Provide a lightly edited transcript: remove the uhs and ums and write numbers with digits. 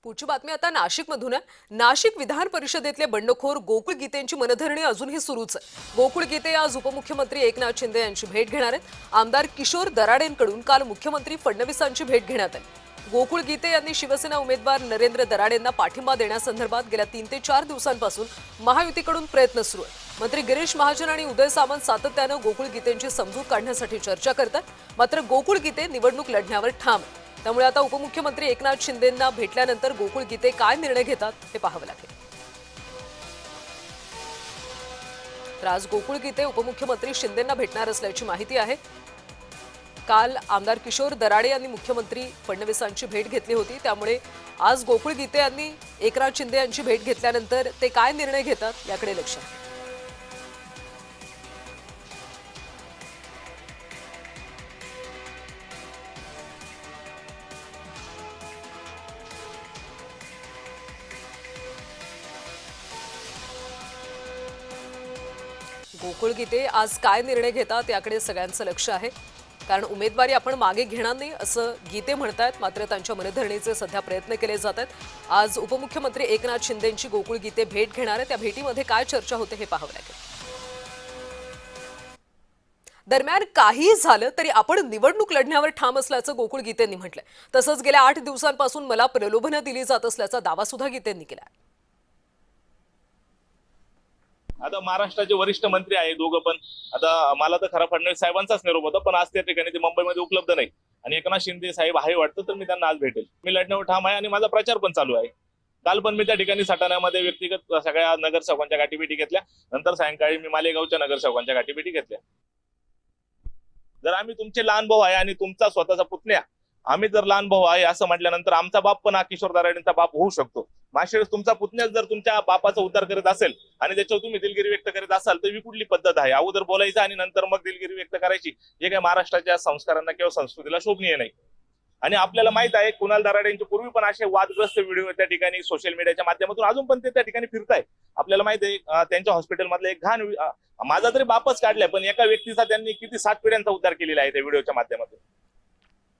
पुढची बातमी आता नाशिकमधून आहे। नाशिक विधान परिषदेतले बंडखोर गोकुळ गीतेंची मनधरणी अजूनही सुरूच आहे। गोकुळ गीते आज उपमुख्यमंत्री एकनाथ शिंदे यांची भेट घेणार आहेत। आमदार किशोर दराडेंकडून काल मुख्यमंत्री फडणवीसांची भेट घेण्यात आली। गोकुळ गीते यांनी शिवसेना उमेदवार नरेंद्र दराडेंना पाठिंबा देण्यासंदर्भात गेल्या 3 ते 4 दिवसांपासून महायुतीकडून प्रयत्न सुरू आहे। मंत्री गिरीश महाजन आणि उदय सामंत सातत्यानं गोकुळ गीतेंची समजूत काढण्यासाठी चर्चा करतात, मात्र गोकुळ गीते निवडणूक लढण्यावर ठाम आहे। त्यामुळे आता उपमुख्यमंत्री एकनाथ शिंदेंना भेटल्यानंतर गोकुळ गीते काय निर्णय घेतात हे पाहावं लागेल। तर आज गोकुळ गीते उपमुख्यमंत्री शिंदेंना भेटणार असल्याची माहिती आहे। काल आमदार किशोर दराडे यांनी मुख्यमंत्री फडणवीसांची भेट घेतली होती, त्यामुळे आज गोकुळ गीते यांनी एकनाथ शिंदे यांची भेट घेतल्यानंतर ते काय निर्णय घेतात याकडे लक्ष आहे। गोकुळ गीते आज काय निर्णय घेतात याकडे सगळ्यांचं लक्ष आहे, कारण उमेदवारी आपण मागे घेणार नाही असं गीते म्हणतात, मात्र त्यांच्या मनधरणीचे सध्या प्रयत्न केले जात आहेत। आज उपमुख्यमंत्री एकनाथ शिंदेंची गोकुळ गीते भेट घेणार आहे, त्या भेटीमध्ये काय चर्चा होते हे पाहावं लागेल। दरम्यान काही झालं तरी आपण निवडणूक लढण्यावर ठाम असल्याचं गोकुळ गीतेंनी म्हटलंय। तसंच गेल्या 8 दिवसांपासून मला प्रलोभनं दिली जात असल्याचा दावा सुद्धा गीतेंनी केलाय। आता महाराष्ट्राचे वरिष्ठ मंत्री आहे दोघं पण। आता मला तर खरा फडणवीस साहेबांचाच निरोप होता, पण आज त्या ठिकाणी ते मुंबईमध्ये उपलब्ध नाही आणि एकनाथ शिंदे साहेब आहे वाटतं, तर मी त्यांना आज भेटेल। मी लढण्यावर ठाम आहे आणि माझा प्रचार पण चालू आहे। काल पण मी त्या ठिकाणी सटाण्यामध्ये व्यक्तिगत सगळ्या नगरसेवकांच्या गाठीभेटी घेतल्या, नंतर सायंकाळी मी मालेगावच्या नगरसेवकांच्या गाठीभेटी घेतल्या। जर आम्ही तुमचे लहान भाऊ आहे आणि तुमचा स्वतःचा पुतण्या, आम्ही जर लहान भाऊ आहे असं म्हटल्यानंतर आमचा बाप पण हा किशोर दराडेंचा बाप होऊ शकतो। मागच्या वेळेस तुमचा पुतण्याच जर तुमच्या बापाचा उद्धार करत असेल आणि त्याच्यावर तुम्ही दिलगिरी व्यक्त करीत असाल तर ही कुठली पद्धत आहे? अगोदर बोलायचं आणि नंतर मग दिलगिरी व्यक्त करायची, हे काय महाराष्ट्राच्या संस्कारांना किंवा संस्कृतीला शोभनीय नाही। आणि आपल्याला माहित आहे कुणाल दराडेंचे पूर्वी पण असे वादग्रस्त व्हिडिओ त्या ठिकाणी सोशल मीडियाच्या माध्यमातून अजून पण ते त्या ठिकाणी फिरताय। आपल्याला माहित आहे त्यांच्या हॉस्पिटलमधला एक घाण माझा तरी बापच काढलाय, पण एका व्यक्तीचा त्यांनी किती 7 पिढ्यांचा उद्धार केलेला आहे त्या व्हिडिओच्या माध्यमातून।